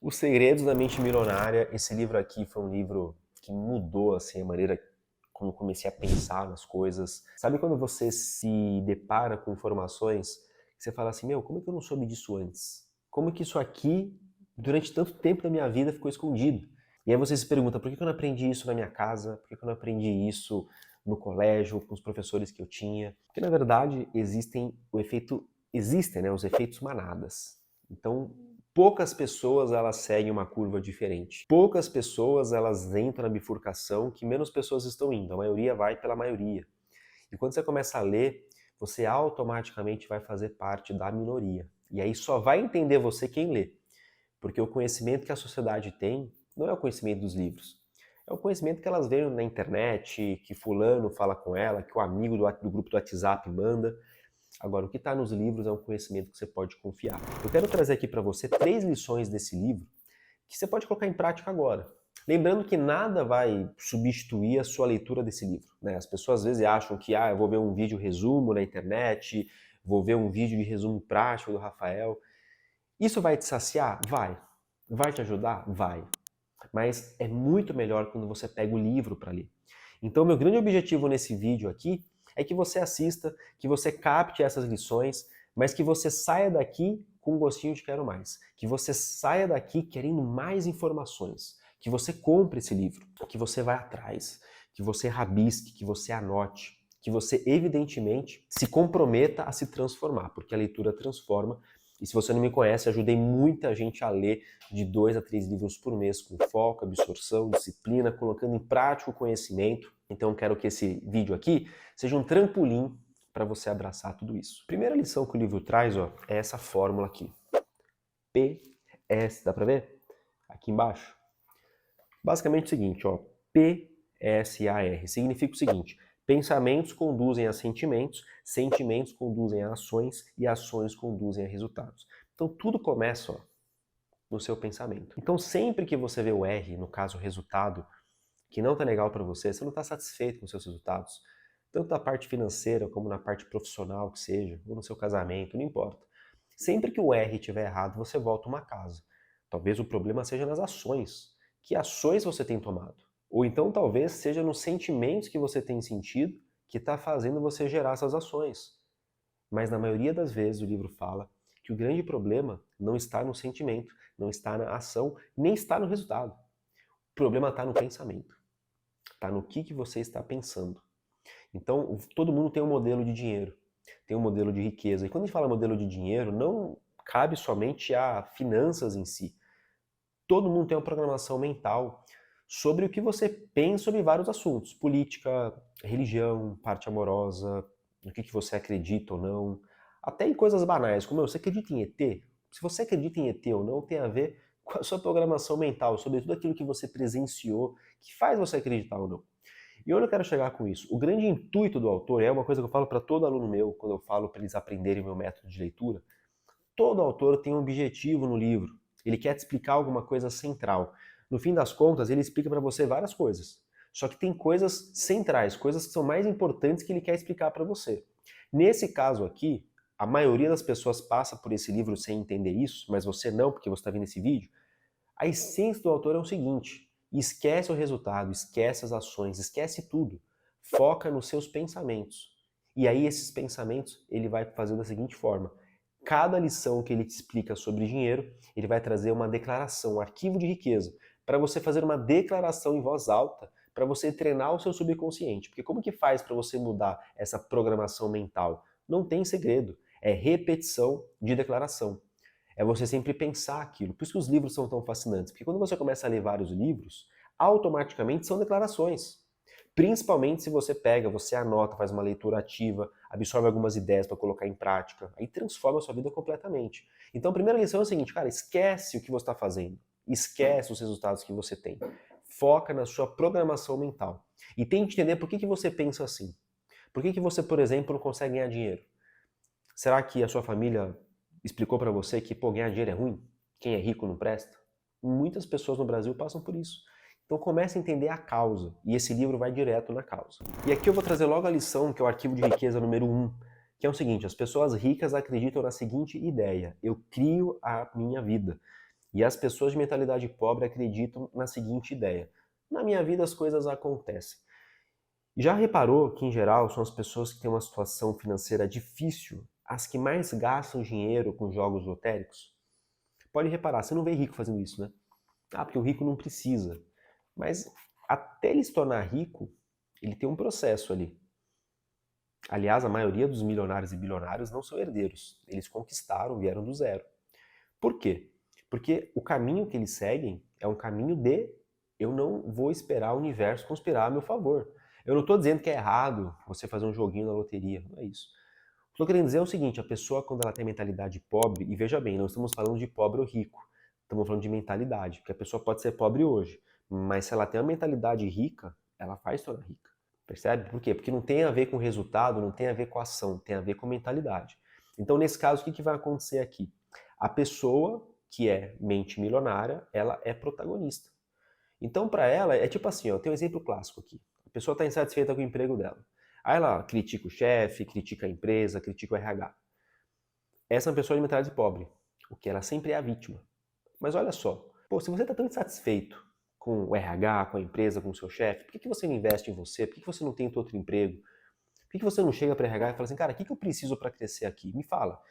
Os Segredos da Mente Milionária, esse livro aqui foi um livro que mudou assim, a maneira como eu comecei a pensar nas coisas. Sabe quando você se depara com informações que você fala assim, meu, como é que eu não soube disso antes? Como que isso aqui, durante tanto tempo da minha vida, ficou escondido? E aí você se pergunta, por que eu não aprendi isso na minha casa? Por que eu não aprendi isso no colégio, com os professores que eu tinha? Porque, na verdade, existem, né, os efeitos manadas. Então, poucas pessoas elas seguem uma curva diferente. Poucas pessoas elas entram na bifurcação que menos pessoas estão indo. A maioria vai pela maioria. E quando você começa a ler, você automaticamente vai fazer parte da minoria. E aí só vai entender você quem lê. Porque o conhecimento que a sociedade tem não é o conhecimento dos livros. É o conhecimento que elas veem na internet, que fulano fala com ela, que o amigo do grupo do WhatsApp manda. Agora, o que está nos livros é um conhecimento que você pode confiar. Eu quero trazer aqui para você 3 lições desse livro que você pode colocar em prática agora. Lembrando que nada vai substituir a sua leitura desse livro, né? As pessoas às vezes acham que eu vou ver um vídeo resumo na internet, vou ver um vídeo de resumo prático do Rafael. Isso vai te saciar? Vai. Vai te ajudar? Vai. Mas é muito melhor quando você pega o livro para ler. Então, meu grande objetivo nesse vídeo aqui é que você assista, que você capte essas lições, mas que você saia daqui com um gostinho de quero mais. Que você saia daqui querendo mais informações. Que você compre esse livro, que você vá atrás, que você rabisque, que você anote, que você evidentemente se comprometa a se transformar, porque a leitura transforma. E se você não me conhece, ajudei muita gente a ler de 2 a 3 livros por mês, com foco, absorção, disciplina, colocando em prática o conhecimento. Então quero que esse vídeo aqui seja um trampolim para você abraçar tudo isso. Primeira lição que o livro traz é essa fórmula aqui. PS, dá para ver? Aqui embaixo. Basicamente o seguinte, PSAR, significa o seguinte: pensamentos conduzem a sentimentos, sentimentos conduzem a ações e ações conduzem a resultados. Então tudo começa no seu pensamento. Então sempre que você vê o R, no caso resultado, que não está legal para você, você não está satisfeito com seus resultados, tanto na parte financeira como na parte profissional que seja, ou no seu casamento, não importa. Sempre que o R estiver errado, você volta uma casa. Talvez o problema seja nas ações. Que ações você tem tomado? Ou então talvez seja nos sentimentos que você tem sentido que está fazendo você gerar essas ações. Mas na maioria das vezes o livro fala que o grande problema não está no sentimento, não está na ação, nem está no resultado. O problema está no pensamento. Está no que você está pensando. Então, todo mundo tem um modelo de dinheiro, tem um modelo de riqueza. E quando a gente fala modelo de dinheiro, não cabe somente a finanças em si. Todo mundo tem uma programação mental sobre o que você pensa sobre vários assuntos. Política, religião, parte amorosa, no que você acredita ou não. Até em coisas banais, como você acredita em ET? Se você acredita em ET ou não, tem a ver com a sua programação mental, sobre tudo aquilo que você presenciou, que faz você acreditar ou não. E onde eu quero chegar com isso? O grande intuito do autor, é uma coisa que eu falo para todo aluno meu, quando eu falo para eles aprenderem o meu método de leitura, todo autor tem um objetivo no livro. Ele quer te explicar alguma coisa central. No fim das contas, ele explica para você várias coisas. Só que tem coisas centrais, coisas que são mais importantes que ele quer explicar para você. Nesse caso aqui, a maioria das pessoas passa por esse livro sem entender isso, mas você não, porque você está vendo esse vídeo. A essência do autor é o seguinte: esquece o resultado, esquece as ações, esquece tudo. Foca nos seus pensamentos. E aí esses pensamentos ele vai fazer da seguinte forma: cada lição que ele te explica sobre dinheiro, ele vai trazer uma declaração, um arquivo de riqueza, para você fazer uma declaração em voz alta, para você treinar o seu subconsciente. Porque como que faz para você mudar essa programação mental? Não tem segredo, é repetição de declaração. É você sempre pensar aquilo. Por isso que os livros são tão fascinantes, porque quando você começa a ler vários livros, automaticamente são declarações. Principalmente se você pega, você anota, faz uma leitura ativa, absorve algumas ideias para colocar em prática, aí transforma a sua vida completamente. Então a primeira lição é o seguinte, cara, esquece o que você está fazendo, esquece os resultados que você tem, foca na sua programação mental e tente entender por que você pensa assim. Por que você, por exemplo, não consegue ganhar dinheiro? Será que a sua família explicou para você que ganhar dinheiro é ruim? Quem é rico não presta? Muitas pessoas no Brasil passam por isso. Então comece a entender a causa, e esse livro vai direto na causa. E aqui eu vou trazer logo a lição, que é o arquivo de riqueza número 1, que é o seguinte: as pessoas ricas acreditam na seguinte ideia: eu crio a minha vida. E as pessoas de mentalidade pobre acreditam na seguinte ideia: na minha vida as coisas acontecem. Já reparou que, em geral, são as pessoas que têm uma situação financeira difícil as que mais gastam dinheiro com jogos lotéricos? Pode reparar, você não vê rico fazendo isso, né? Ah, porque o rico não precisa. Mas até ele se tornar rico, ele tem um processo ali. Aliás, a maioria dos milionários e bilionários não são herdeiros. Eles conquistaram, vieram do zero. Por quê? Porque o caminho que eles seguem é um caminho de eu não vou esperar o universo conspirar a meu favor. Eu não estou dizendo que é errado você fazer um joguinho na loteria, não é isso. O que eu estou querendo dizer é o seguinte: a pessoa, quando ela tem mentalidade pobre, e veja bem, não estamos falando de pobre ou rico, estamos falando de mentalidade, porque a pessoa pode ser pobre hoje, mas se ela tem uma mentalidade rica, ela faz se tornar rica. Percebe? Por quê? Porque não tem a ver com resultado, não tem a ver com ação, tem a ver com mentalidade. Então, nesse caso, o que vai acontecer aqui? A pessoa que é mente milionária, ela é protagonista. Então, para ela, é tipo assim, ó, tem um exemplo clássico aqui. A pessoa está insatisfeita com o emprego dela. Aí ela critica o chefe, critica a empresa, critica o RH. Essa é uma pessoa de mentalidade pobre, o que ela sempre é a vítima. Mas olha só, pô, se você está tão insatisfeito com o RH, com a empresa, com o seu chefe, por que você não investe em você? Por que você não tenta outro emprego? Por que você não chega para o RH e fala assim, cara, o que eu preciso para crescer aqui? Me fala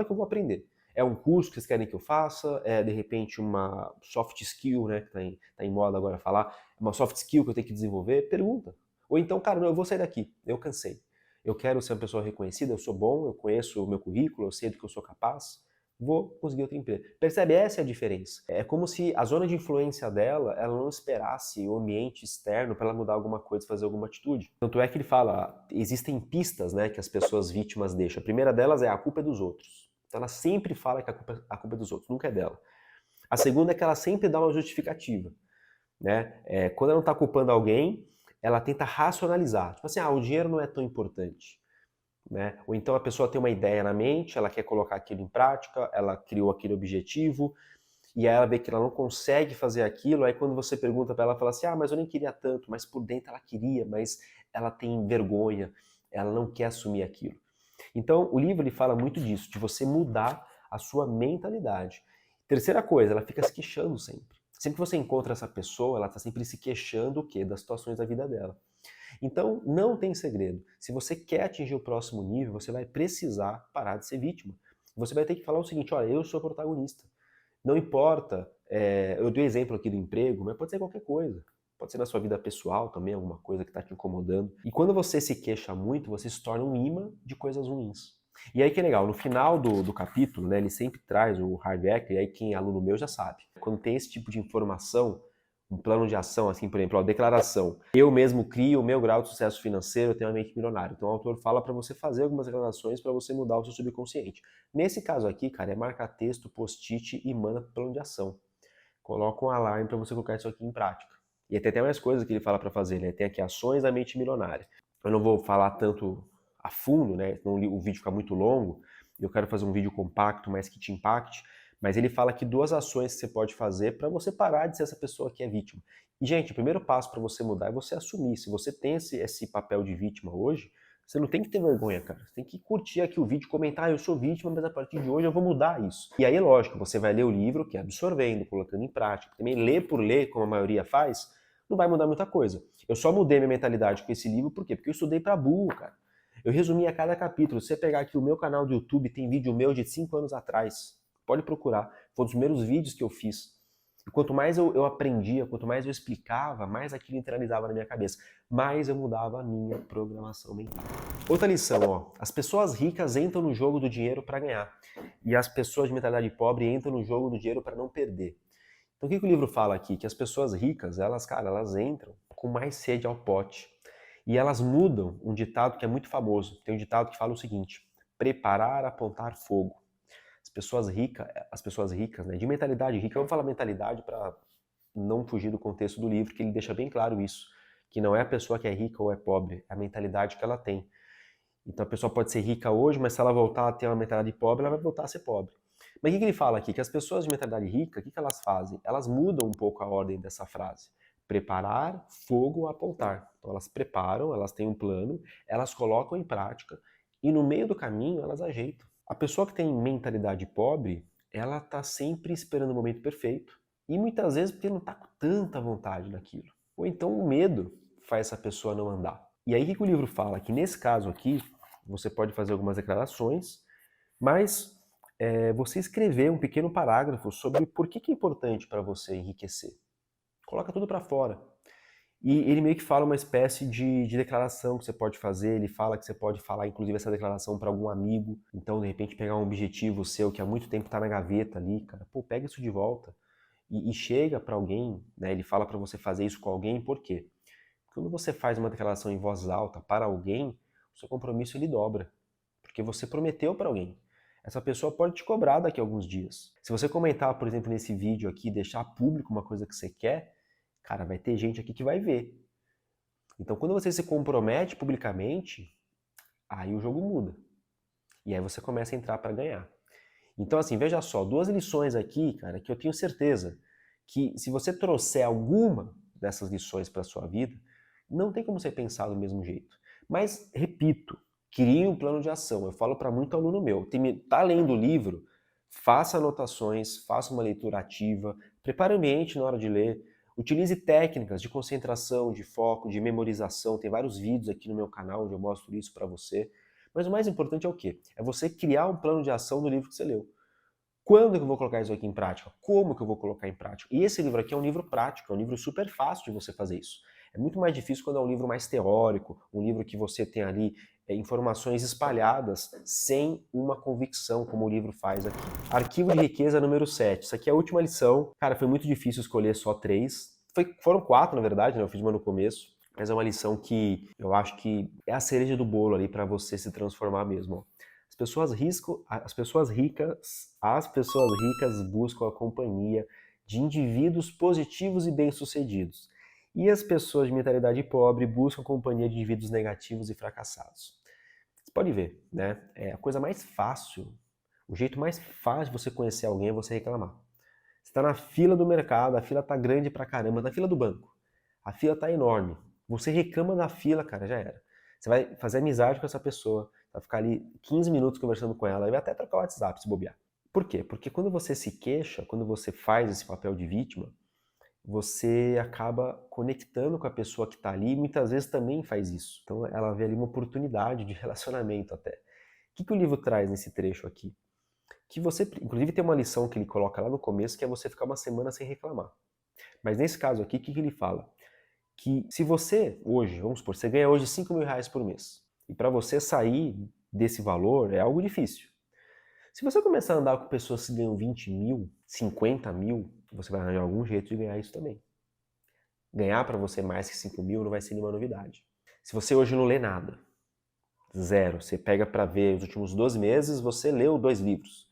que eu vou aprender. É um curso que vocês querem que eu faça? É, de repente, uma soft skill, né, que tá em moda agora falar, uma soft skill que eu tenho que desenvolver? Pergunta. Ou então, cara, não, eu vou sair daqui, eu cansei. Eu quero ser uma pessoa reconhecida, eu sou bom, eu conheço o meu currículo, eu sei do que eu sou capaz, vou conseguir outro emprego. Percebe? Essa é a diferença. É como se a zona de influência dela, ela não esperasse o ambiente externo para ela mudar alguma coisa, fazer alguma atitude. Tanto é que ele fala, existem pistas, né, que as pessoas vítimas deixam. A primeira delas é a culpa é dos outros. Então ela sempre fala que a culpa é dos outros, nunca é dela. A segunda é que ela sempre dá uma justificativa, né? Quando ela não está culpando alguém, ela tenta racionalizar. Tipo assim, o dinheiro não é tão importante. Né? Ou então a pessoa tem uma ideia na mente, ela quer colocar aquilo em prática, ela criou aquele objetivo, e aí ela vê que ela não consegue fazer aquilo, aí quando você pergunta para ela, ela fala assim, mas eu nem queria tanto, mas por dentro ela queria, mas ela tem vergonha, ela não quer assumir aquilo. Então, o livro ele fala muito disso, de você mudar a sua mentalidade. Terceira coisa, ela fica se queixando sempre. Sempre que você encontra essa pessoa, ela está sempre se queixando o quê? Das situações da vida dela. Então, não tem segredo. Se você quer atingir o próximo nível, você vai precisar parar de ser vítima. Você vai ter que falar o seguinte, olha, eu sou protagonista. Não importa, eu dei exemplo aqui do emprego, mas pode ser qualquer coisa. Pode ser na sua vida pessoal também, alguma coisa que está te incomodando. E quando você se queixa muito, você se torna um imã de coisas ruins. E aí que é legal, no final do capítulo, né, ele sempre traz o hard hack, e aí quem é aluno meu já sabe. Quando tem esse tipo de informação, um plano de ação, assim, por exemplo, a declaração. Eu mesmo crio o meu grau de sucesso financeiro, eu tenho uma mente milionária. Então o autor fala para você fazer algumas declarações para você mudar o seu subconsciente. Nesse caso aqui, cara, é marcar texto, post-it e manda plano de ação. Coloca um alarme para você colocar isso aqui em prática. E tem até mais coisas que ele fala para fazer, né? Tem aqui ações da mente milionária. Eu não vou falar tanto a fundo, né? Senão o vídeo fica muito longo. Eu quero fazer um vídeo compacto, mas que te impacte. Mas ele fala que 2 ações que você pode fazer para você parar de ser essa pessoa que é vítima. E, gente, o primeiro passo para você mudar é você assumir. Se você tem esse papel de vítima hoje, você não tem que ter vergonha, cara. Você tem que curtir aqui o vídeo, comentar, eu sou vítima, mas a partir de hoje eu vou mudar isso. E aí, lógico, você vai ler o livro, que é absorvendo, colocando em prática. Também ler por ler, como a maioria faz, não vai mudar muita coisa. Eu só mudei minha mentalidade com esse livro, por quê? Porque eu estudei pra burro, cara. Eu resumi a cada capítulo. Se você pegar aqui o meu canal do YouTube, tem vídeo meu de 5 anos atrás. Pode procurar. Foi um dos primeiros vídeos que eu fiz. E quanto mais eu aprendia, quanto mais eu explicava, mais aquilo internalizava na minha cabeça. Mais eu mudava a minha programação mental. Outra lição, ó. As pessoas ricas entram no jogo do dinheiro para ganhar. E as pessoas de mentalidade pobre entram no jogo do dinheiro para não perder. Então o que o livro fala aqui? Que as pessoas ricas, elas entram com mais sede ao pote. E elas mudam um ditado que é muito famoso. Tem um ditado que fala o seguinte: preparar, apontar fogo. As pessoas ricas, né, de mentalidade rica, eu vou falar mentalidade para não fugir do contexto do livro, que ele deixa bem claro isso, que não é a pessoa que é rica ou é pobre, é a mentalidade que ela tem. Então a pessoa pode ser rica hoje, mas se ela voltar a ter uma mentalidade pobre, ela vai voltar a ser pobre. Mas o que ele fala aqui? Que as pessoas de mentalidade rica, o que elas fazem? Elas mudam um pouco a ordem dessa frase. Preparar, fogo, apontar. Então elas preparam, elas têm um plano, elas colocam em prática e no meio do caminho elas ajeitam. A pessoa que tem mentalidade pobre, ela tá sempre esperando o momento perfeito e muitas vezes porque não tá com tanta vontade daquilo. Ou então o medo faz essa pessoa não andar. E aí o que o livro fala? Que nesse caso aqui, você pode fazer algumas declarações, mas você escrever um pequeno parágrafo sobre por que é importante para você enriquecer. Coloca tudo para fora. E ele meio que fala uma espécie de declaração que você pode fazer, ele fala que você pode falar, inclusive, essa declaração para algum amigo. Então, de repente, pegar um objetivo seu que há muito tempo está na gaveta ali, cara, pô, pega isso de volta e chega para alguém, né? Ele fala para você fazer isso com alguém, por quê? Porque quando você faz uma declaração em voz alta para alguém, o seu compromisso ele dobra, porque você prometeu para alguém. Essa pessoa pode te cobrar daqui a alguns dias. Se você comentar, por exemplo, nesse vídeo aqui, deixar público uma coisa que você quer, cara, vai ter gente aqui que vai ver. Então, quando você se compromete publicamente, aí o jogo muda. E aí você começa a entrar para ganhar. Então, assim, veja só, duas lições aqui, cara, que eu tenho certeza que se você trouxer alguma dessas lições para sua vida, não tem como você pensar do mesmo jeito. Mas, repito, crie um plano de ação. Eu falo para muito aluno meu, tá lendo o livro, faça anotações, faça uma leitura ativa, prepare o ambiente na hora de ler, utilize técnicas de concentração, de foco, de memorização. Tem vários vídeos aqui no meu canal onde eu mostro isso para você. Mas o mais importante é o quê? É você criar um plano de ação do livro que você leu. Quando que eu vou colocar isso aqui em prática? Como que eu vou colocar em prática? E esse livro aqui é um livro prático, é um livro super fácil de você fazer isso. É muito mais difícil quando é um livro mais teórico, um livro que você tem ali informações espalhadas sem uma convicção, como o livro faz aqui. Arquivo de riqueza número 7. Isso aqui é a última lição. Cara, foi muito difícil escolher só 3. Foram 4, na verdade, né? Eu fiz uma no começo. Mas é uma lição que eu acho que é a cereja do bolo ali para você se transformar mesmo. Ó. As pessoas ricas buscam a companhia de indivíduos positivos e bem-sucedidos. E as pessoas de mentalidade pobre buscam a companhia de indivíduos negativos e fracassados. Você pode ver, né? É a coisa mais fácil, o jeito mais fácil de você conhecer alguém é você reclamar. Você está na fila do mercado, a fila tá grande pra caramba, na fila do banco. A fila tá enorme. Você reclama da fila, cara, já era. Você vai fazer amizade com essa pessoa, vai ficar ali 15 minutos conversando com ela, e vai até trocar o WhatsApp se bobear. Por quê? Porque quando você se queixa, quando você faz esse papel de vítima, você acaba conectando com a pessoa que está ali e muitas vezes também faz isso. Então ela vê ali uma oportunidade de relacionamento até. O que o livro traz nesse trecho aqui? Que você, inclusive tem uma lição que ele coloca lá no começo, que é você ficar uma semana sem reclamar. Mas nesse caso aqui, o que ele fala? Que se você hoje, vamos supor, você ganha hoje 5 mil reais por mês, e para você sair desse valor é algo difícil. Se você começar a andar com pessoas que ganham 20 mil, 50 mil, você vai arranjar algum jeito de ganhar isso também. Ganhar para você mais que 5 mil não vai ser nenhuma novidade. Se você hoje não lê nada, zero, você pega para ver os últimos 12 meses, você leu 2 livros.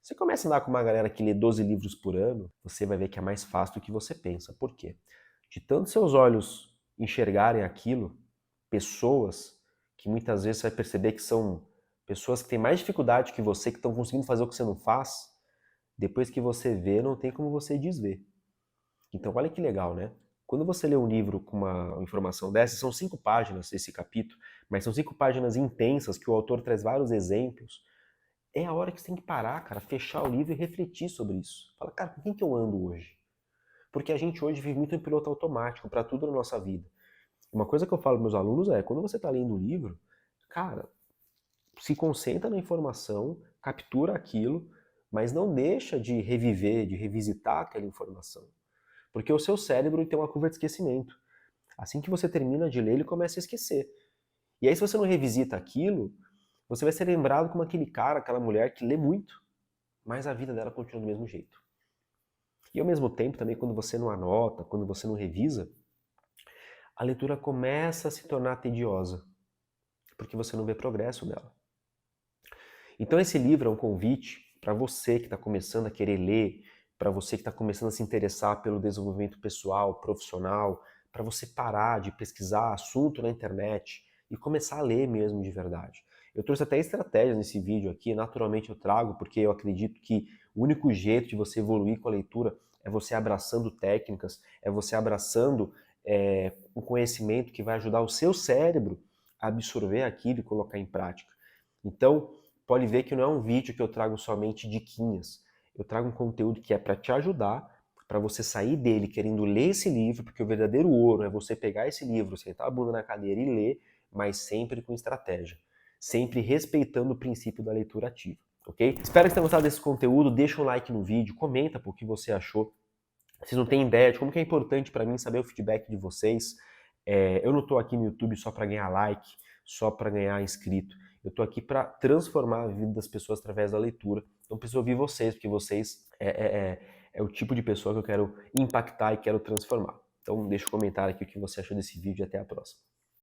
Você começa a andar com uma galera que lê 12 livros por ano, você vai ver que é mais fácil do que você pensa. Por quê? De tanto seus olhos enxergarem aquilo, pessoas que muitas vezes você vai perceber que são pessoas que têm mais dificuldade que você, que estão conseguindo fazer o que você não faz, depois que você vê, não tem como você desver. Então olha que legal, né? Quando você lê um livro com uma informação dessa, são 5 páginas esse capítulo, mas são 5 páginas intensas que o autor traz vários exemplos. É a hora que você tem que parar, cara, fechar o livro e refletir sobre isso. Fala, cara, com quem que eu ando hoje? Porque a gente hoje vive muito em piloto automático para tudo na nossa vida. Uma coisa que eu falo para meus alunos é, quando você está lendo o livro, cara, se concentra na informação, captura aquilo, mas não deixa de reviver, de revisitar aquela informação. Porque o seu cérebro tem uma curva de esquecimento. Assim que você termina de ler, ele começa a esquecer. E aí, se você não revisita aquilo, você vai ser lembrado como aquele cara, aquela mulher que lê muito, mas a vida dela continua do mesmo jeito. E ao mesmo tempo, também, quando você não anota, quando você não revisa, a leitura começa a se tornar tediosa, porque você não vê progresso nela. Então esse livro é um convite para você que está começando a querer ler, para você que está começando a se interessar pelo desenvolvimento pessoal, profissional, para você parar de pesquisar assunto na internet e começar a ler mesmo de verdade. Eu trouxe até estratégias nesse vídeo aqui, naturalmente eu trago, porque eu acredito que o único jeito de você evoluir com a leitura é você abraçando técnicas, é você abraçando um conhecimento que vai ajudar o seu cérebro a absorver aquilo e colocar em prática. Então, pode ver que não é um vídeo que eu trago somente diquinhas. eu trago um conteúdo que é para te ajudar, para você sair dele querendo ler esse livro, porque o verdadeiro ouro é você pegar esse livro, sentar a bunda na cadeira e ler, mas sempre com estratégia, sempre respeitando o princípio da leitura ativa, ok? Espero que você tenha gostado desse conteúdo, deixa um like no vídeo, comenta o que você achou. Vocês não têm ideia de como que é importante para mim saber o feedback de vocês. Eu não estou aqui no YouTube só para ganhar like, só para ganhar inscrito. Eu estou aqui para transformar a vida das pessoas através da leitura. Então preciso ouvir vocês, porque vocês é o tipo de pessoa que eu quero impactar e quero transformar. Então deixa um comentário aqui o que você achou desse vídeo e até a próxima.